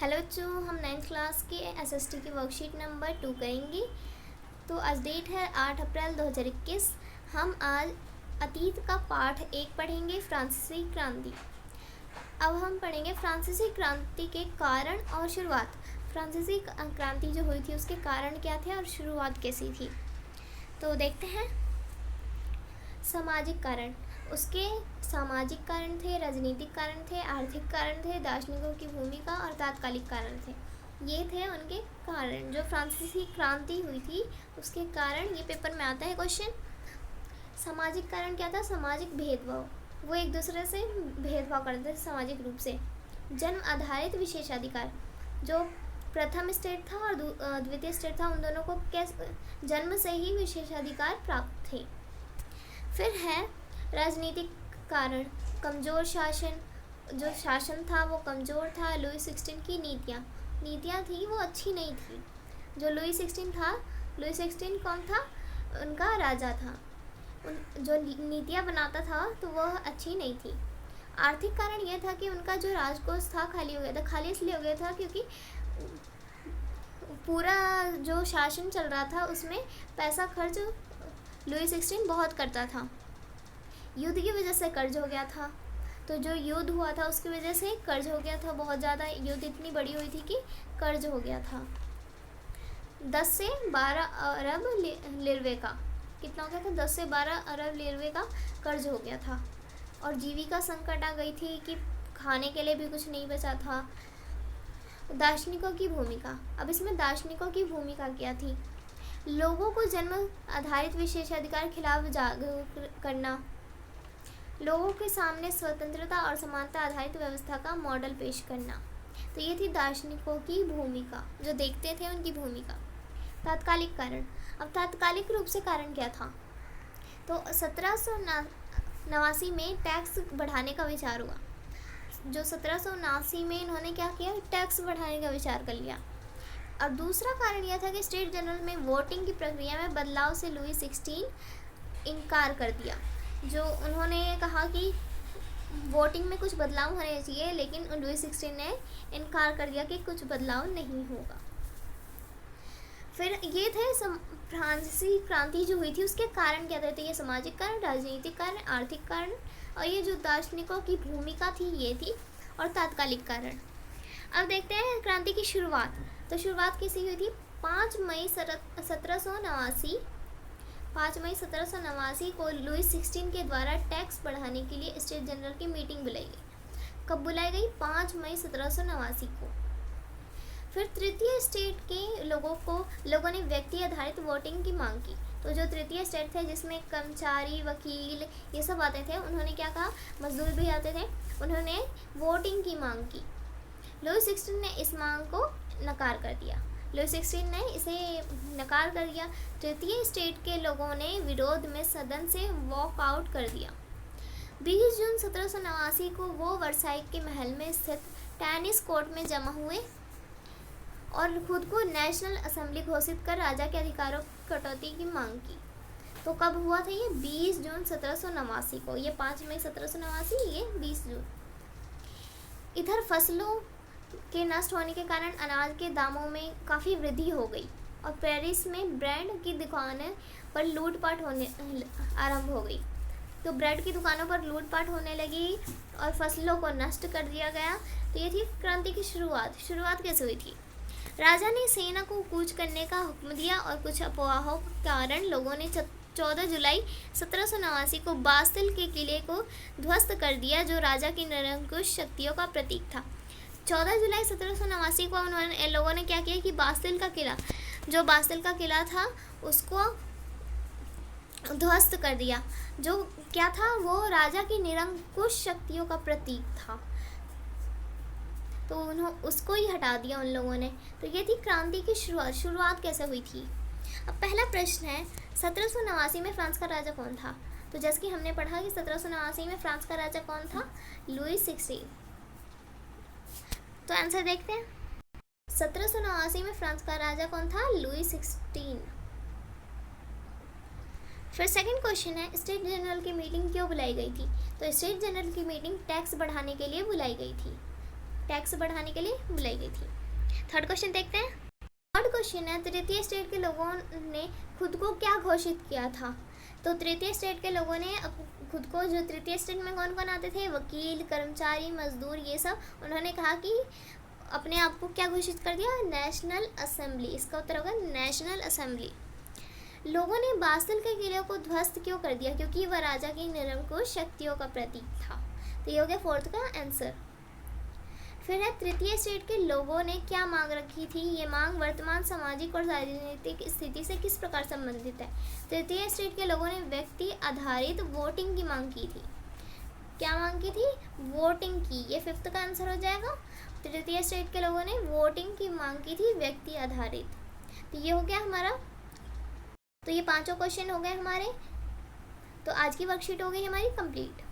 Hello बच्चों, हम 9th class के एसएसटी की वर्कशीट नंबर 2 करेंगे। तो आज डेट है 8 अप्रैल 2021। हम आज अतीत का पाठ 1 पढ़ेंगे, फ्रांसीसी क्रांति। अब हम पढ़ेंगे फ्रांसीसी क्रांति के कारण और शुरुआत। फ्रांसीसी क्रांति जो हुई थी उसके कारण क्या थे और शुरुआत कैसी थी। तो देखते हैं। सामाजिक कारण, उसके सामाजिक कारण थे, राजनीतिक कारण थे, आर्थिक कारण थे, दार्शनिकों की भूमिका और तात्कालिक कारण थे। ये थे उनके कारण। जो फ्रांसीसी क्रांति हुई थी उसके कारण ये पेपर में आता है क्वेश्चन। सामाजिक कारण क्या था? सामाजिक भेदभाव, वो एक दूसरे से भेदभाव करते थे सामाजिक रूप से। जन्म आधारित विशेषाधिकार, जो प्रथम स्टेट था और द्वितीय स्टेट था, उन दोनों को जन्म से ही विशेषाधिकार प्राप्त थे। फिर है राजनीतिक कारण, कमज़ोर शासन, जो शासन था वो कमज़ोर था। लुई 16 की नीतियाँ थी वो अच्छी नहीं थी। जो लुई 16 था, लुई 16 कौन था? उनका राजा था। जो नीतियाँ बनाता था तो वह अच्छी नहीं थी। आर्थिक कारण यह था कि उनका जो राजकोष था खाली हो गया था। खाली इसलिए हो गया था क्योंकि पूरा जो शासन चल रहा था उसमें पैसा खर्च लुई 16 बहुत करता था। युद्ध की वजह से कर्ज हो गया था। तो जो युद्ध हुआ था उसकी वजह से कर्ज हो गया था बहुत ज़्यादा। युद्ध इतनी बड़ी हुई थी कि कर्ज हो गया था। 10 से 12 अरब लिरवे का कितना हो गया था? 10 से 12 अरब लिरवे का कर्ज हो गया था। और जीविका संकट आ गई थी कि खाने के लिए भी कुछ नहीं बचा था। दार्शनिकों की भूमिका, अब इसमें दार्शनिकों की भूमिका क्या थी? लोगों को जन्म आधारित विशेषाधिकार खिलाफ जागरूक करना, लोगों के सामने स्वतंत्रता और समानता आधारित व्यवस्था का मॉडल पेश करना। तो ये थी दार्शनिकों की भूमिका, जो देखते थे उनकी भूमिका। तात्कालिक कारण, अब तात्कालिक रूप से कारण क्या था? तो 1789 में टैक्स बढ़ाने का विचार हुआ। जो 1789 में इन्होंने क्या किया? टैक्स बढ़ाने का विचार कर लिया। और दूसरा कारण यह था कि स्टेट जनरल में वोटिंग की प्रक्रिया में बदलाव से लुई 16 इनकार कर दिया। जो उन्होंने कहा कि वोटिंग में कुछ बदलाव होने चाहिए, लेकिन लुई 16 ने इनकार कर दिया कि कुछ बदलाव नहीं होगा। फिर ये थे फ्रांसीसी क्रांति जो हुई थी उसके कारण क्या थे? तो ये सामाजिक कारण, राजनीतिक कारण, आर्थिक कारण, और ये जो दार्शनिकों की भूमिका थी ये थी, और तात्कालिक कारण। अब देखते हैं क्रांति की शुरुआत। तो शुरुआत कैसी हुई थी? 5 मई 1789 को लुई 16 के द्वारा टैक्स बढ़ाने के लिए स्टेट जनरल की मीटिंग बुलाई गई। कब बुलाई गई? 5 मई 1789 को। फिर तृतीय स्टेट के लोगों ने व्यक्ति आधारित वोटिंग की मांग की। तो जो तृतीय स्टेट थे जिसमें कर्मचारी, वकील, ये सब आते थे, उन्होंने क्या कहा? मजदूर भी आते थे, उन्होंने वोटिंग की मांग की। लुई 16 ने इस मांग को नकार कर दिया। लुई 16 ने इसे नकार कर दिया। तृतीय स्टेट के लोगों ने विरोध में सदन से वॉक आउट कर दिया। 20 जून 1789 को वो वर्साई के महल में स्थित टेनिस कोर्ट में जमा हुए और खुद को नेशनल असेंबली घोषित कर राजा के अधिकारों की कटौती की मांग की। तो कब हुआ था ये? 20 जून 1789 को। ये 5 मई 1789, ये 20 जून। इधर फसलों के नष्ट होने के कारण अनाज के दामों में काफ़ी वृद्धि हो गई और पेरिस में ब्रेड की दुकानें पर लूटपाट होने आरंभ हो गई। तो ब्रेड की दुकानों पर लूटपाट होने लगी और फसलों को नष्ट कर दिया गया। तो ये थी क्रांति की शुरुआत। शुरुआत कैसे हुई थी? राजा ने सेना को कूच करने का हुक्म दिया और कुछ अफवाहों के कारण लोगों ने 14 जुलाई 1789 को बास्तिल के किले को ध्वस्त कर दिया, जो राजा की निरंकुश शक्तियों का प्रतीक था। 14 जुलाई 1789 को लोगों ने क्या किया कि बास्तिल का किला था उसको ध्वस्त कर दिया। जो क्या था? वो राजा की निरंकुश शक्तियों का प्रतीक था, तो उसको ही हटा दिया उन लोगों ने। तो ये थी क्रांति की शुरुआत कैसे हुई थी। अब पहला प्रश्न है, 1789 में फ्रांस का राजा कौन था? तो जैसे कि हमने पढ़ा कि 1789 में फ्रांस का राजा कौन था? लुई 16। तो आंसर देखते हैं। 1789 में फ्रांस का राजा कौन था? लुई 16। फिर सेकंड क्वेश्चन है, स्टेट जनरल की मीटिंग क्यों बुलाई गई थी? तो स्टेट जनरल की मीटिंग टैक्स बढ़ाने के लिए बुलाई गई थी। टैक्स बढ़ाने के लिए बुलाई गई थी। थर्ड क्वेश्चन देखते हैं। थर्ड क्वेश्चन है, तृतीय स्टेट के लोगों ने खुद को क्या घोषित किया था? तो तृतीय स्टेट के लोगों ने खुद को, जो तृतीय स्टेट में कौन कौन आते थे, वकील, कर्मचारी, मजदूर, ये सब, उन्होंने कहा कि अपने आप को क्या घोषित कर दिया? National assembly. इसका उत्तर होगा नेशनल असेंबली। लोगों ने बास्तिल के किले को ध्वस्त क्यों कर दिया? क्योंकि वह राजा की निरंकुश शक्तियों का प्रतीक था। तो ये हो गया फोर्थ का आंसर। फिर है, तृतीय स्टेट के लोगों ने क्या मांग रखी थी? ये मांग वर्तमान सामाजिक और राजनीतिक स्थिति से किस प्रकार संबंधित है? तृतीय स्टेट के लोगों ने व्यक्ति आधारित वोटिंग की मांग की थी। क्या मांग की थी? वोटिंग की। ये फिफ्थ का आंसर हो जाएगा। तृतीय स्टेट के लोगों ने वोटिंग की मांग की थी, व्यक्ति आधारित। तो ये हो गया हमारा। तो ये पांचों क्वेश्चन हो गए हमारे। तो आज की वर्कशीट हो गई हमारी कंप्लीट।